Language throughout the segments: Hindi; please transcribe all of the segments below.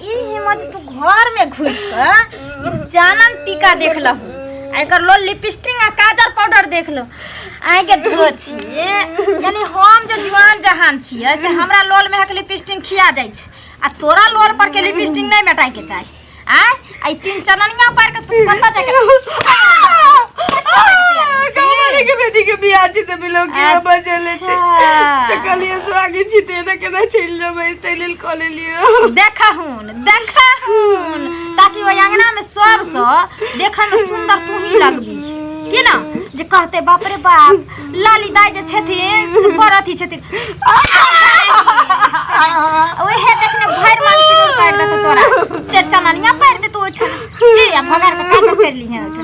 हिम्मत तू घर में घुस कर जानम टीका देख लहु एकर लो लिपस्टिक आ काजर पाउडर देख लो आइ के धो छी यानी हम जे जवान जहान छी से हमरा लोल में लिपस्टिक खिया जाय छै आ तोरा लोल पर के लिपस्टिक नहीं मेटाई के चाही आई तीन चननिया पर के तू पता कमाने के बेटी के बियाह छी त बिलो के बजले छै त कलिए से आगे छी ते न केना चल जबै तै लेल क लेलियो देखा हुन ताकि ओ अंगना में सब देखे में सुंदर तू ही लगबी कि ना जे कहते बाप रे बाप लाली दाई जे छथिन से बड़ अथी छथिन ओहे देखने भर मान सिर काट ले तो तोरा चरचननिया पार दे तू उठ के या भगार के काज कर ली है उठ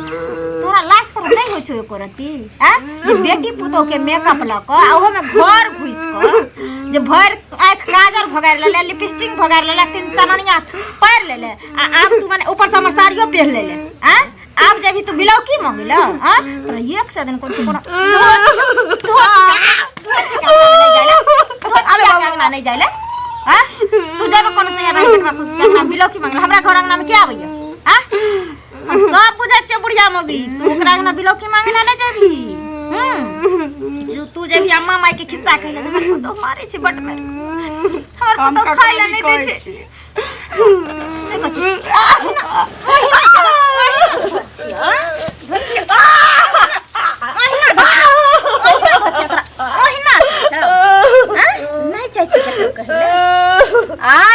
तोरा लाज शरम नहीं हो छो करती हैं ये बेटी पुतो के मेकअप ल क ओहो में घर घुस क जे भर आंख काजर भगार ले लिपस्टिक भगार ले तीन चननिया पार ले आब तू माने ऊपर से हमर साड़ियो पहन ले हैं आप जब तू बिलाव की मांगला हां तोरा एक से दिन कोन नहीं जाइले हां तू जब कोन से रह पेटवा बिलाव की मांगला हमरा घर अंगना में क्या आबैया हां हम सब बुझै छै बुढ़िया मगी तू ओकरा अंगना बिलाव की मांगना नहीं जेबी जो तू जेबी अम्मा माई के खिस्सा कहले तो मारे छै बट मार हमर तो खाइ ले नहीं दे छै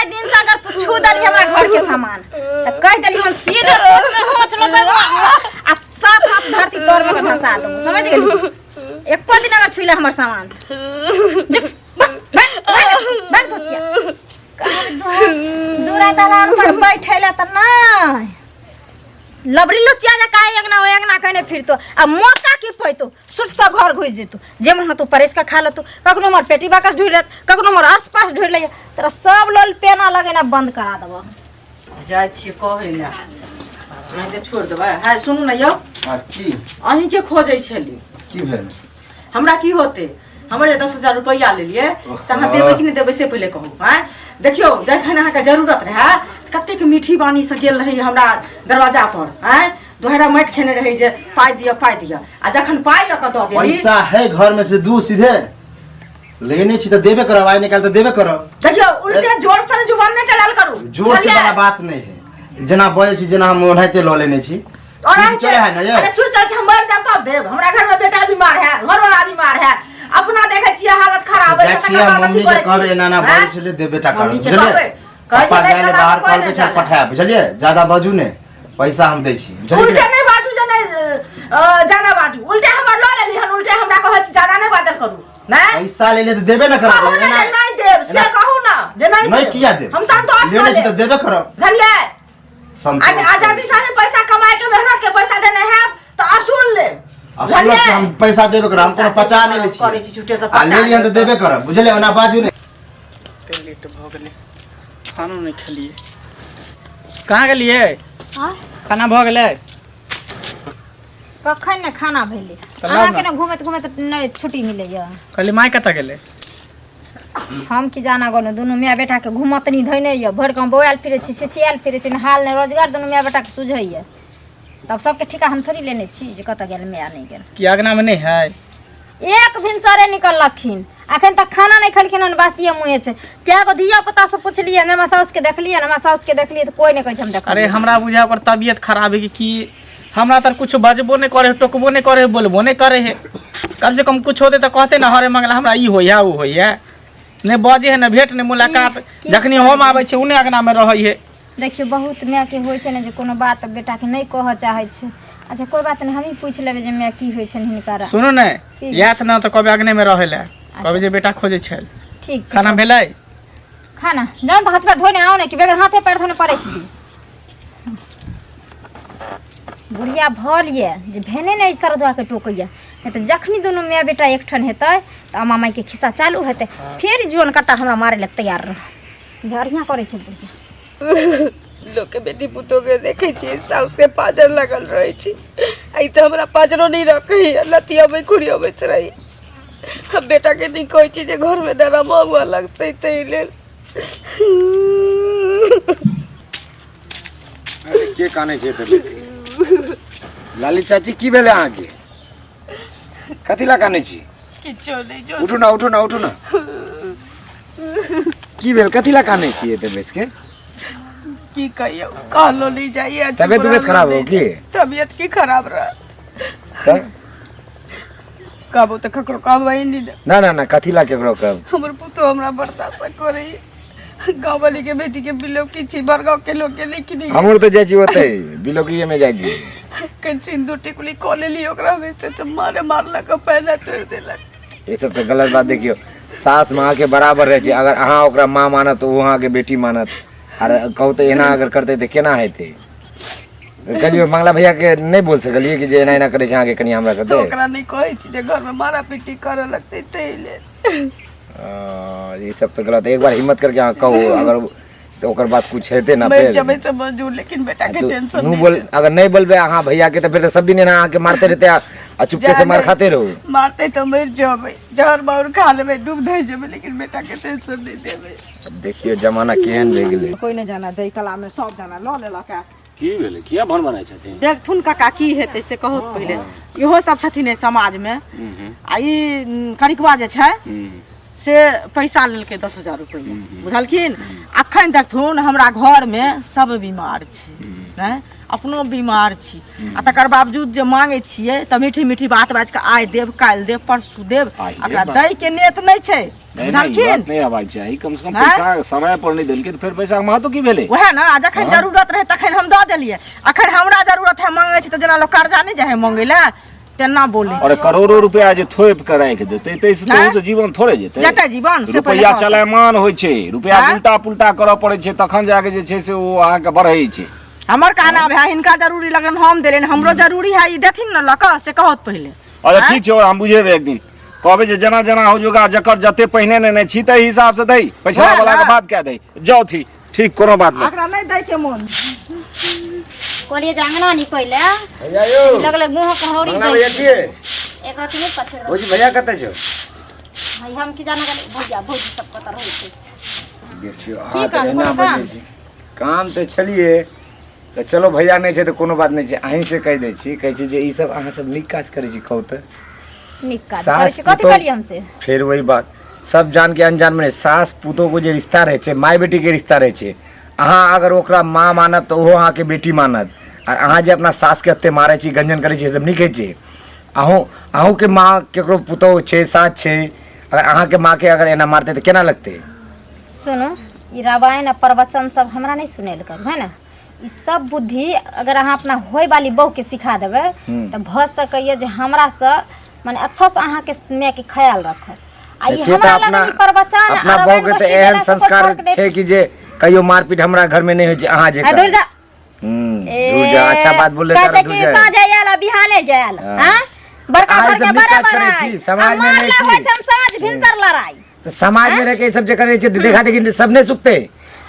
दिन से अगर तू छू दली हमरा घर के सामान त कह दली हम सीधे होठ लगा आ साफ साफ धरती तोड़ में धसा दूं समझ गेली एको दिन अगर छुइले हमर सामान बैठ धोतिया दूरा दलान पर बैठेला त नहीं लबरी लुचिया जा काहे अंगना ओ अंगना कहने फिरतो आ मौका की पैतो सुट सा घर घुस जेतो जेमन तू परेश का खा लतो कखनो मोर पेटी बाकस ढूंढ ले कखनो मोर आसपास ढूंढ ले तेरा सब लोल पेना लगेना बंद करा देबो जाय छी कहैला मैं ते छोड़ देबा हाय सुनू न यो की अहीं के खोजै छली की भेल हमरा की होते हमरे 10,000 रुपया ले लिए से हम देबै कि नहीं देबै से पहले कहू हैं देखियो जखन अहाँ के जरूरत रहे कते के मीठी बानी से गेल रही हमरा दरवाजा पर हैं दोहरा मट खेने रही जे पाई दिया आ जखन पाई ल क द देली पैसा है घर में से दू सीधे लेने छी त देबे करब आइ निकाल त देबे करब देखियो उल्टे जोर से जुबान नहीं चलाल करू जोर से वाला बात नहीं है जना बोले छी जना हम ओनाइते ल लेने छी और चले है ना ये अरे सुर चल हम मर जाब तब देब हमरा घर में बेटा बीमार है घर वाला बीमार है अपना देखे छिए हालत खराब है छिए मम्मी के कहबे नाना बोले छले दे बेटा कर बुझलिए पापा गेले बाहर कॉल के छाप पठाया बुझलिए ज्यादा बाजू ने पैसा हम दै छी बुझलिए उल्टे नहीं बाजू जने ज्यादा बाजू उल्टे हमर ल लेली हन उल्टे हमरा कहै छी ज्यादा नहीं बादल करू नहीं पैसा ले ले त देबे न करब नहीं देब से कहू ना जे नहीं किया देब हम संतोष लेने छी त देबे करब धनिया संतोष आज आजादी से पैसा कमाए के मेहनत के पैसा देने है तो असूल ले असल से हम पैसा देबे करब हम कोनो पचा नहीं ले छी करे छी छुटे से पचा ले लियन त देबे करब बुझले ओना बाजू ने लेट भ गेले खाना नहीं खलिए कहां गेलिए हां खाना भ गेले कखन ने खाना भेले अहाँ के न घुमत नहीं छुट्टी मिले या कल माय कता गेले हम की जाना गनो दोनों मियां बेटा के घुमत नहीं धइने या भर के बोयाल फिरे छी छिछियाल फिरे छी हाल ने रोजगार दोनों मियां बेटा के सुझैया तब सबके ठिका हम थोड़ी लेने छी जे कत गेल मियां नहीं गेल की आगना में नहीं है एक भिनसरे निकललखिन अखन तक खाना नहीं खलखिन न बासिए मुहे छै क्या को धिया पुता से पूछलिए न साउस के देखलिए न साउस के देखलिए तो कोई नहीं कहै हम देख अरे हमरा बुझा ओकर तबीयत खराब है कि हमरा तर कुछ बजबो नहीं करे टोकबो नहीं करे बोलबो नहीं करे है कम से कम कुछ होते तो कहते ना हरे मंगला हमरा ई होया उ होया ने बजे है न भेट ने मुलाकात जखनी हम आबै छै उन्ने अगना में रहै है देखियो बहुत माय के होय छै ने जे कोनो बात बेटा के नहीं कह चाहे छै अच्छा कोई बात नहीं हम ही पूछ लेबे जे माय की होय छै हिनकर सुनो ने यात ना तो कबे अगने में रहेला कबे जे बेटा खोजे छै ठीक खाना भेलै खाना जान तो हाथ पैर धोने आओ ने कि बेगर हाथे पैर धोने पड़े छी बुढ़िया भल ये जे भेने नहीं सरदवा के टोकैया नहीं तो जखनी दोनों मियाँ बेटा एकठन हेतै तो अम्मा माई के खिस्सा चालू हेतै फिर जोन कट्टा हमरा मारे ले तैयार रह बढ़िया करे छै बुढ़िया लोग के बेटी पुतो के देखे छी साउस के पाजर लगल रहे छी आई तो हमरा पाजरो नहीं रखै लतिया में खुरिया में रही हम बेटा के नहीं कहै छी जे घर में डरा हुआ लगतै तै लेल के काने छे त बेसी लाली चाची की भेले अहाँ के कथी ला काने छी किछो नहीं जो उठू ना की भेल कथी ला काने छी एते बेस के की कहियो कहलो नहीं जाइए तबियत खराब हो की तबियत की खराब रहा त कबो तो ककरो कहबै नहीं दे ना कथी ला केकरो कब हमर पुतो हमरा बर्दाश्त करे गाँव वाली के बेटी के बिलो की छी बरगांव के लोग के लेकिन हमर तो जाय छी ओते बिलोकिए में जाय छी कन सिंदूर टिकुली कोले ली ओकरा में से तो मारला के पहले तोड़ देलक ये सब तो गलत बात देखियो सास माँ के बराबर रहे छे अगर अहाँ ओकरा माँ मानत तो वहाँ के बेटी मानत और कहू तो एना अगर करते तो केना हेते कहियो मंगला भैया के नहीं बोल सकलिए कि जे एना करे छे अहाँ के कनी हमरा साथे ओकरा नहीं कहै छी जे घर में मारा पीटी करे लगते तैले ये सब तो गलत एक बार हिम्मत करके अहाँ कहो अगर तो ओकर बात कुछ हेते ना मैं फिर जब से मंजूर लेकिन बेटा के टेंशन नू नहीं बोल अगर नहीं बोलबे अहाँ भैया के तो फिर तो सब दिन एना आके मारते रहते आ चुपके से मार खाते रहो मारते तो मर जाबे जहर मार खा लेबे डूब धै जेबे लेकिन बेटा के टेंशन नहीं देबे अब देखियो जमाना केहन भए गेलै कोई नहीं जाना दे कला में सब जाना ल लेलक की भेलै किया भन बनाय छथिन देखथुन काका की हेतै से कहू पहिले इहो सब छथिन समाज में आ ई कनिकवा जे छै से पैसा लेलकै 10,000 रुपया बुझलखिन अखन देखथुन हमरा घर में सब बीमार छै हैं अपनो बीमार छी आ तकर बावजूद जे मांगे छियै त मीठी मीठी बात बाज के आइ देब काल्हि देब परसू देब एकरा दै के नेत नहीं छै बुझलखिन नहीं आवाज चाहिए कम से कम पैसा समय पर नहीं देलकै तो फिर पैसा के महत्व की भेलै वह ना जखन जरूरत रहे तखन हम दऽ देलियै अखन हमरा जरूरत है मांगे छी त जेना लोग कर्जा नहीं जाय है मांगे ला तेना बोले और करोड़ों रुपया जे थोप के राख देते तैसे तो जीवन थोड़े जेतै जते जीवन से रुपया चलायमान होइ छै रुपया उल्टा पुल्टा करऽ पड़ै छै तखन जाके जे छै से ओ अहाँ के बढ़ै छै हमर कहना है हिनका जरूरी लगन हम देलेन हमरो जरूरी है ई देथिन न लक से कहत पहिले अच्छा ठीक छै हम बुझेबै एक दिन कहबै जे जना जना हो जोगा जकर जते पहिने ने छी तै हिसाब से दै पैसा वाला के बात क्या दै जाओ थी ठीक कोनो बात नहीं एकरा नहीं दै के मन कहलिए जे अंगना निकले भैया यो लगले मुंह के हौरी मंगला दे भैया छिए एकरा तीन पछे ओ जी भैया कतै छौ भाई हम की जाना गले भौजी सब पता रहै छै देखियो की अहाँ काम, तो एना कोनो काम? बजै छी काम तो छलिए तो चलो भैया नहीं छै तो कोनो बात नहीं छै अहीं से कह दै छी कहै छी जे ई सब अहाँ सब नीक काज करै छी कहू त निकाल सास कथि पुतोह- करिए हमसे फिर वही बात सब जान के अनजान में सास पुतोह को जे रिश्ता रहे छै माय बेटी के रिश्ता रहे छै अहाँ अगर ओकरा माँ मानत तो ओहो अहाँ के बेटी मानत और अहाँ जे अपना सास के अत्ते मारै छी गंजन करै छी सब नीक होइ छै अहूँ के माँ केकरो पुतोह छै सास छै अगर अहाँ के माँ के अगर एना मारते तो केना लगते सुनो ई रामायण प्रवचन सब हमरा नहीं सुनेल कर है ना ई सब बुद्धि अगर अहाँ अपना होय वाली बहू के सिखा देबै तो भ सकैए जे हमरा से माने अच्छा से अहाँ के में के ख्याल रखत आ ई से तो हमरा अपना लग प्रवचन अपना बहू के तो एहन संस्कार छै कि जे कहियो मारपीट हमरा घर में नहीं होइ छै अहाँ जे दूर जा दूर जा अच्छा बात बोले कहते दूर कि जा कहाँ जाइला बिहाने जाइल हां बड़का अहाँ घर सब के नीक काज बराबर करै है छी, समाज में नहीं छी। होय छन साँझ भिनसर लड़ाई तो समाज में रह के सब जे करे छै देखा देखी सब नहीं सुखते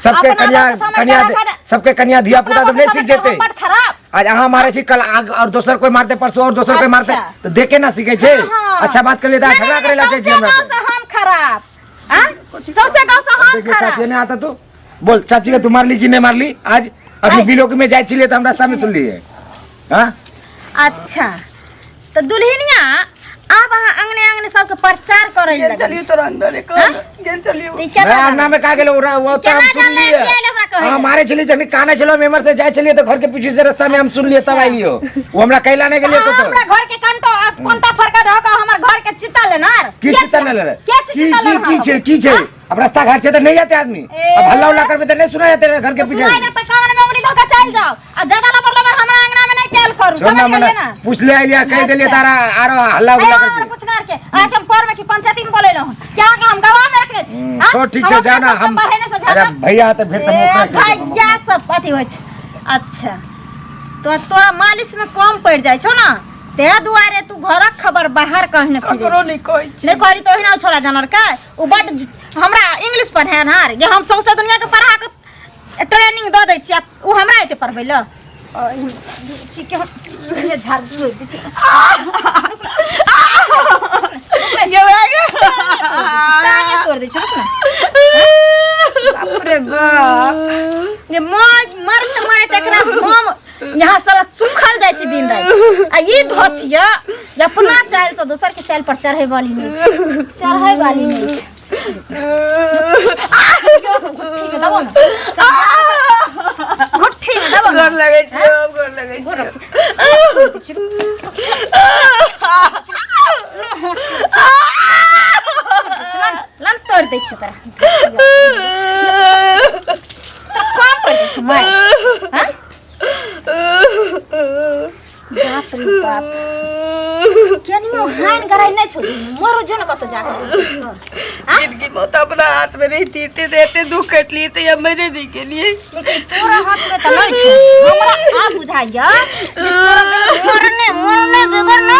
सबके अपना कन्या तो समय कन्या खराब सबके कन्या धिया पुता सब नहीं सीख जेते बड़ खराब आज अहाँ मारे छी कल और दोसर कोई मारते परसों और दोसर कोई मारते अच्छा। तो देखे ना सीखे छै हाँ। अच्छा बात कर लेता नहीं, झगड़ा नहीं, करे ला छै सबसे हमरा गाँव से हम खराब हां सबसे गाँव से हम देखिए खराब चाची ने आता तो बोल चाची के तू मारली कि नहीं मारली आज अभी बिलोक में जाय छिले तो हम रास्ता में सुन लिए हां अच्छा तो दुल्हनिया अब अहाँ अंगने अंगने सबके प्रचार करे गेल लगे चलियो तो अंदर गेल चलियो मैं अन्ना में का गेलो वो तो हम सुन लिए हां मारे चली जने काने चलो मेमर से जाय चलिए तो घर के पीछे से रास्ता में हम सुन लिए तब आइलियो वो हमरा कहला नहीं गेलियो तो हमरा घर के कोनटा फरका दो का हमर घर के चिता लेनार की चिता ले ले क्या चिता लेनार की छे अब रास्ता घाट से तो नहीं जाते आदमी अब हल्ला उल्ला करबे तो नहीं सुना जाते घर के पीछे सुनाई देता कान में उंगली दो के चल जाओ आ ज्यादा लबर लबर हमरा अंगना में नहीं केल करू सुनना समझ मने गेलिए ना पूछ ले आइलिया कह देलिए तारा आरो हल्ला उल्ला और कर पूछनार के आके हम पर में की पंचायती में बोले रहूं क्या का हम गवाह में रखने छी हाँ? तो ठीक हम छै अपना जाना सबसे हम बढ़ेने से अरे ज्यादा भैया तो फिर तो भैया सब अथी होइ छै अच्छा तो तोरा मालिश में कम पड़ जाय छौ ना ते दुआरे तू घरक खबर बाहर कहने ककरो नहीं कहै छी नहीं करी तो हिना छोड़ा जानर का उ बड हमरा इंग्लिश पढ़े हार ये हम सौसे दुनिया के पढ़ा के ट्रेनिंग द दै छी उ हमरा एते पढ़बै ल ठीक है ये झाड़ दू ये टांगे तोड़ दे छोड़ ना बाप रे बाप ये मरते मरे तकरा हम यहाँ सारा सुखल जाय छी दिन रात। आ ई धोछिया अपना चाल से दोसर के चाल पर चढ़े वाली नहीं छै, चढ़े वाली नहीं छै। गुट्ठी में दबो ना, गुट्ठी में दबो। गोर लगे छी, गोर लगे छी। लन तोड़ दै छी तोरा, काम कर दै छी मैं। हां बाप रे बाप, केनियो हान गराई नहीं छोड़ी, मरो जो न कतो जाके। जिनकी मौत अपना हाथ में रहती थी, देते दुख कट लिए थे, या मैंने नहीं के लिए। लेकिन तोरा हाथ में तो नहीं छै, हमरा आ बुझाइया जे तोरा मरने बगैर ना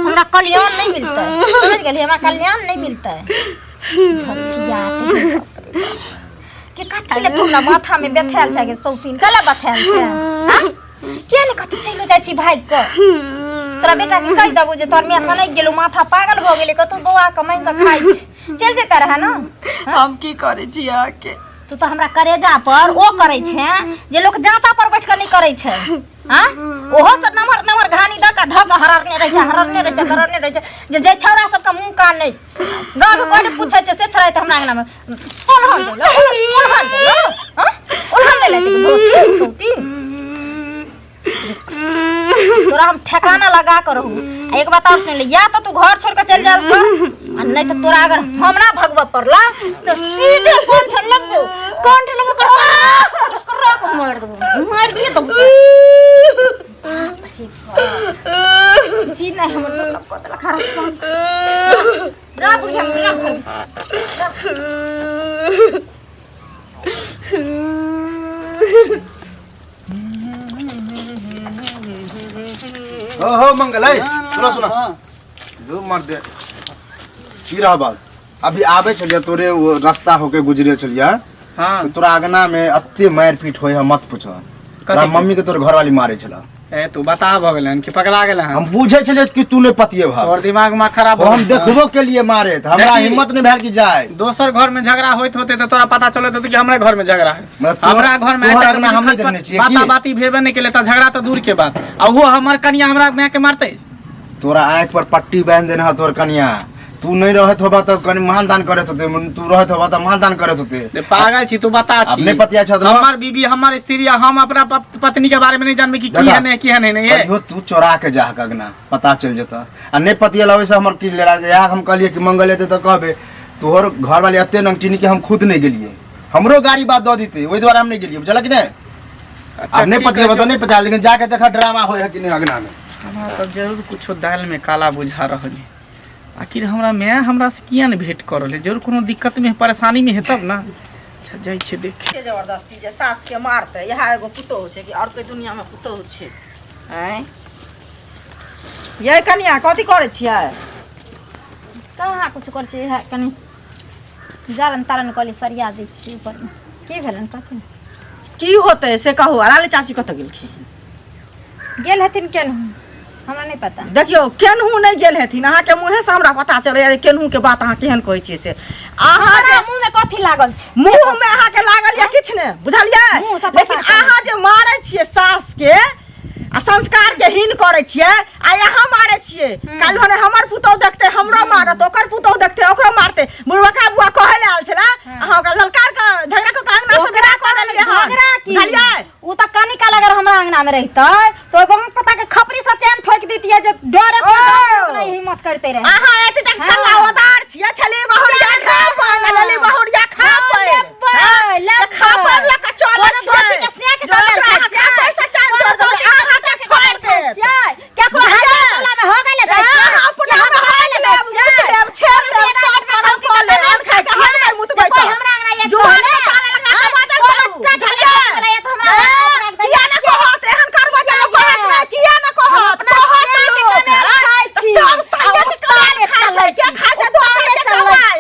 हमरा कल्याण नहीं मिलता है, समझ गेली, हमरा कल्याण नहीं मिलता है। धछिया के काटी ले तुमना माथा में बैठल छै के सौतीन कला बैठल छै। हां के ने कत चलो जाय छी भाई को, तोरा बेटा के कह दबो जे तोर में सनक गेलो, माथा पागल भ गेले, कतो बौआ कमाई के खाई चल जेता रहा ना। हम की करे छी आके, तू तो हमरा करेजा पर ओ करे छे जे लोग जाता पर बैठ के नहीं करे छे। हां ओहो सब नमहर नमहर घानी द का धक हररने रह छै, हररने रह छै, हररने रह छै। जे छौरा सब का मुंह कान नहीं, गांव में कोई पूछे छे से छराय त हमरा अंगना में कोन हाल देलो, कोन हाल देलो। हां कोन हाल देले त धोछी सौती। तोरा हम ठिकाना लगा कर रहू। एक बात और सुन ले, या तो तू घर छोड़ के चल जा, नहीं तो तोरा अगर हमरा भगवा पड़ला तो सीधे कौन ठल्लब कर को मार दबो, मार दिए तो जी नहीं हमर तो लोग कोतला खराब रा बुझा मेरा घर। हो मंगल है, सुना सुना जो मर दे चीरा बाल अभी आवे चलिया, तोरे वो रास्ता होके गुजरे चलिया। हाँ तो तोरा आगना में अत्ते मार पीट होय, हम मत पूछो। तोरा मम्मी के तोर घर वाली मारे छला। ए तू बता भ गेलन कि पगला गेलन। हम पूछे छले कि तू ने पतिए भाव, तोर दिमाग में खराब हम देखबो के लिए मारे त हमरा देखी। हिम्मत नहीं भेल कि जाए। दोसर घर में झगड़ा होइत होते तो तोरा पता चलत होते कि हमरे घर में झगड़ा है। मतलब तोहर- हमरा घर में तोहर अंगना हम नहीं देखने छियै की? बाता बाती भेबे नहीं केले त झगड़ा तो दूर के बात, आ वो हमर कनिया हमरा मैं के मारते। तोरा आँख पर पट्टी बांध देना तोर कनिया, तू नहीं रहत होबा तो कनि महादान करत होते, तू रहत होबा तो महादान करत होते। रे पागल छी तू, बता छी अपने पतिया छ तो हमर बीबी हमर स्त्री, हम अपना पत्नी के बारे में नहीं जानबे कि की है नहीं, की है नहीं ये। कहियो तू चोरा के जा कगना पता चल जता, आ नहीं पतिया लावे से हमर की लेला। या हम कहलिए कि मंगल लेते तो कहबे तोहर घर वाले अत्ते नंगटिनी के हम खुद नहीं गेलिए, हमरो गाड़ी बात दे दीते, ओई द्वारा हम नहीं गेलिए, बुझला कि नहीं। अच्छा, अब नहीं ठीक पतिया है, बता नहीं पता, लेकिन जाके देखा ड्रामा होय है कि नहीं अगना में। हमरा तो जरूर कुछ दाल में काला बुझा रहल है। आखिर हमरा मैं हमरा से किया ने भेंट करल है, जरूर कोनो दिक्कत में परेशानी में है तब ना। अच्छा जाय छे देख के जबरदस्ती जे सास के मारते, यह एगो पुतोह छै कि और कोई दुनिया में पुतोह छै। हैं ये कनिया कथी करे छियै? कहाँ कुछ कर छी, है कनी जारन तारन कली सरिया दै छी ऊपर में। की भेलन कथी की होते से कहू। अराले चाची कत गेलखिन? गेल हथिन केन हमरा नहीं पता। देखियो केनहू नहीं गेल हेथिन, अहाँ के मुँहे से हमरा पता चले केनहू के बात अहाँ केहन कहै छियै से। अहाँ हमरा मुंह में कथी लागल छै? मुंह में अहाँ के लागल या किछ ने बुझलियै, मुँह से पता लेकिन चलल। अहाँ जे मारै छियै सास के आ संस्कार के हीन करे छियै, आ यहाँ मारे छियै। काल्हि भने हमर पुतौह देखते हमरो मारत, ओकर पुतौह देखते ओकरो मारते। बुढ़बका बुआ कहै ले आयल छला, अहाँ ओकरा ललकार के झगड़ा के कांगना से गिरा कऽ देलियै। झगड़ा की बुझलियै, उ त कनिका अगर हमरा अंगना में रहतै तो बहुत पता के खपरी से चैन ठोक देतियै जे डरे नहीं हिम्मत करते रहे। अहाँ एते तक कल्लावदार छियै। छली बहुरिया खा पान, लली बहुरिया खा पान, खा पान ल के चलै छियै। के सेक जो देल खा पैसा चार दो सौ अहाँ के छोड़ दे। केकरो हल्ला में हो गेले त अपना हाल ले मुतलेब छेड़ दे, सब करम को ले अन खा के हाल में मुत बैठ। कोई हमरा अंगना ये जो हाल में ताला लगा के बाजल करू। किया न कहत एहन करबो जे लोग कहत ना, किया न कहत कहत लोग। सब संगत काल खा छै, के खा छै दोसर के कमाई।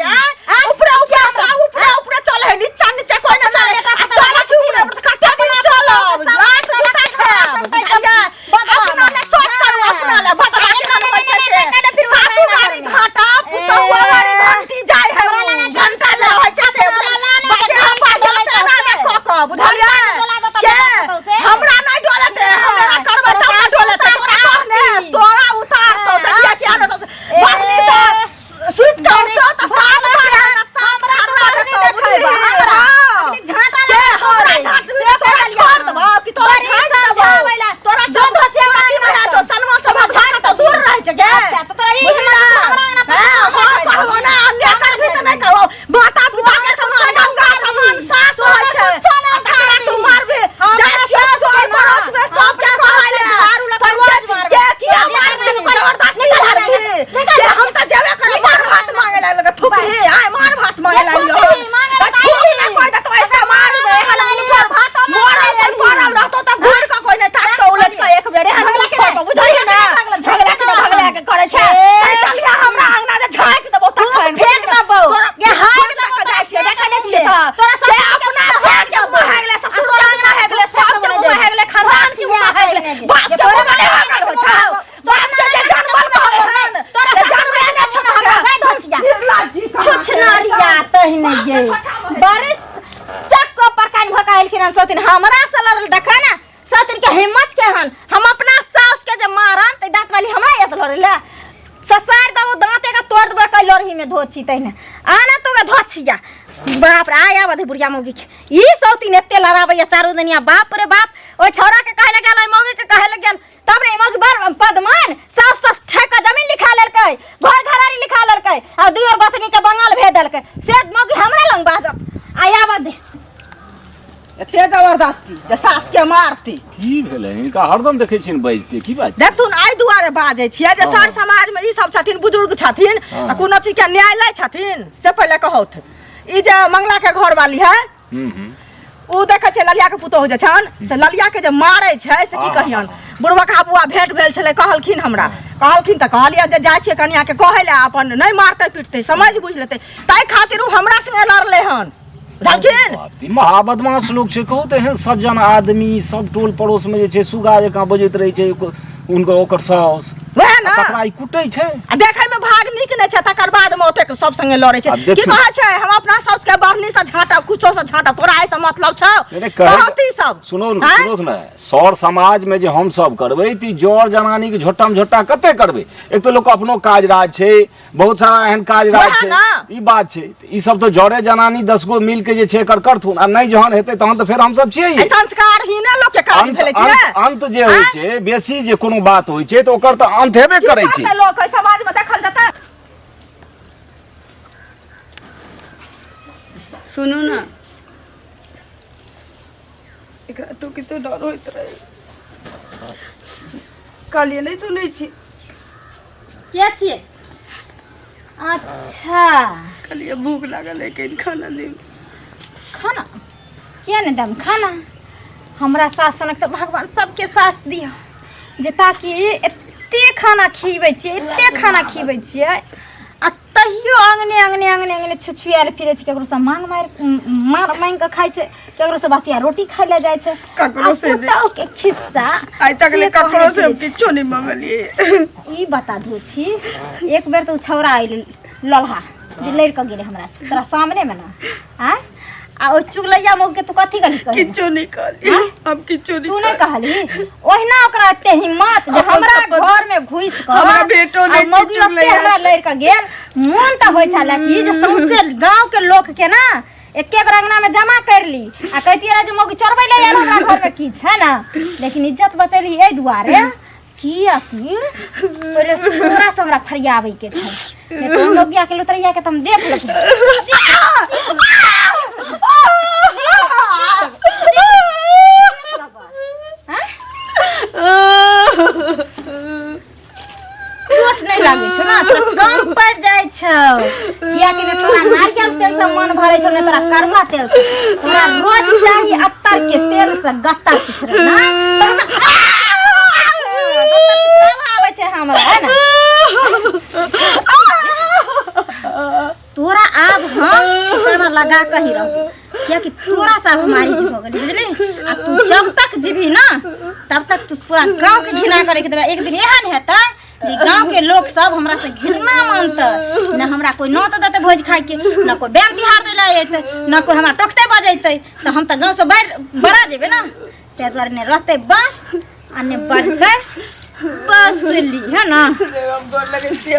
छियै त तोरा सब अपना साथ के मुंह है गेले ससुर के मुंह है गेले सब के मुंह है गेले खानदान के मुंह है गेले बाप के मुंह में लागल हो छाओ तोरा के जानबल कहन तोरा जानबे ने छोरा गाय धोचिया लाजी छुछनारिया तहिने गे बारिश चक्को परकान भकाइल खिरन सतिन हमरा से लड़ल देखा ना सतिन के हिम्मत के हन हम अपना सास के जे मारन त दांत वाली हमरा एत लड़ले ससार दो दांते का तोड़ दबे कै लड़ही में धोची तहिने आना तो के धोचिया बाप रे आया बधे बुढ़िया मौगी के ई सौतीन एते लड़ाबैया चारू दुनिया बाप रे बाप ओइ छौरा के कहले गेल ओइ मौगी के कहले गेल तब रे मौगी बार पदमान सास सास ठेका जमीन लिखा लेलकै घर घरारी लिखा लेलकै आ दुइर गथनी के बंगाल भेज देलकै से मौगी हमरा लंग बाजत आया बधे एते जबरदस्ती जे सास के मारती की भेलै इनका हरदम देखै छिन बजते की बात देखथुन आइ दुआरे बाजै छियै जे सर समाज में ई सब छथिन बुजुर्ग छथिन त कोनो चीज के न्याय लै छथिन से पहिले कहौथ ई जे मंगला के घर वाली है उ देखै छै ललिया के पुतोह जे छन से ललिया के जे मारै छै से की कहियन बुढ़वा का बुआ भेंट भेल छलै कहलखिन हमरा कहलखिन त कहलियै जे जाइ छियै कनिया के कहै ले अपन नहीं मारतै पिटतै समझ बुझ लेतै ताई खातिर उ हमरा संगे लड़ले हन ई महाबदमाश लोग छै कहू तऽ एहन सज्जन आदमी सब टोल पड़ोस में जे छै सुगा जकाँ बजैत रहै छै उनकर ओकर साउस वह ना तकरा ई कुटै छै आ देखै में भाग नीक नै छै तकर बाद में ओते सब संगे लड़ै छै की कहै छै हम अपना साउस के बरनी से झाटा कुछो से झाटा तोरा ऐसे मतलब छौ कहती सब सुनो न सर समाज में जे हम सब करबै ती जर जनानी के झोटा में झोटा कते करबै एक तो लोग अपनो काज राज छै बहुत सारा एहन काज राज छै ई बात छै ई सब तो जरे जनानी 10 गो मिल के जे छै एकर करथुन आ नै जहन हेतै तहन तो फेर हम सब छियै ई संस्कारहीन लोग के काज भेलै छै अंत जे होय छै बेसी जे कोनो बात होय छै तो ओकर त अंत हेबे करै छै लोग समाज में देखल जाता सुनू ना एकरा तो कितो डर होइत रहे कालिए नहीं सुनै छी के छिए अच्छा कालिए भूख लागल है कहीं खाना दे खाना क्या ने दम खाना हमरा सास सनक तो भगवान सबके सास दिया जे ताकि एते खाना खिबै छियै एते खाना खिबै छियै आ तहियो अंगने अंगने अंगने अंगने छुछुआल फिरे छै केकरो से मांग मांग के खाइ छै केकरो से बसिया रोटी खाइ ले जाइ छै ककरो से पुतहु के खिस्सा आइ तक ले ककरो से किछो नहीं मांगलिए ई बता दू छी एक बेर तो छौरा आइल लल्हा जे लड़ के गेले हमरा से तोरा सामने में ना आ आ ओ चुगलैया मौग के तू कथी गली कह किछो नहीं कहली हम किछो नहीं तू नहीं कहली ओहिना ओकरा एते हिम्मत जे हमरा घर में घुस के हमरा बेटो नहीं मौगी ओते हमरा लड़ के गेल मोन त होय छला कि जे सौंसे गांव के लोग के ना एके बेर अंगना में जमा कर ली आ कहती रहे जे मौगी चोरबै ले आयल हमरा घर में की छै ना लेकिन इज्जत बचैली ए दुआरे किया कि तोरे तोरा से हमरा फरियाबै के छै ने तो मौगिया के लुतरिया के तुम देख लेते चोट नहीं लागे छौ ना तोरा कम पड़ जाय छौ किया कि ने तोरा नारियल तेल से मन भरे छौ ने तोरा करवा तेल से तोरा रोज चाहिए अत्तर के तेल से गत्ता पिछरे ना आवे छै हमरा है ना तोरा आब हम ठिकाना लगा के ही रहू किया कि तोरा से हमारी जी हो गई बुझली आ तू जब तक जीभी ना तब तक तू पूरा गांव के घृणा करे के एक दिन एहन हेतै जे गांव के लोग सब हमरा से घृणा मानतै न हमरा कोई नौत देतै भोज खाय के न कोई बैम तिहार देले एतै न कोई हमरा टोकते बजैतै त हम त गांव से बड़ा जेबे ना ते द्वारे ने रहते बस आ ने बजतै बसली है ना हम गोर लगै छी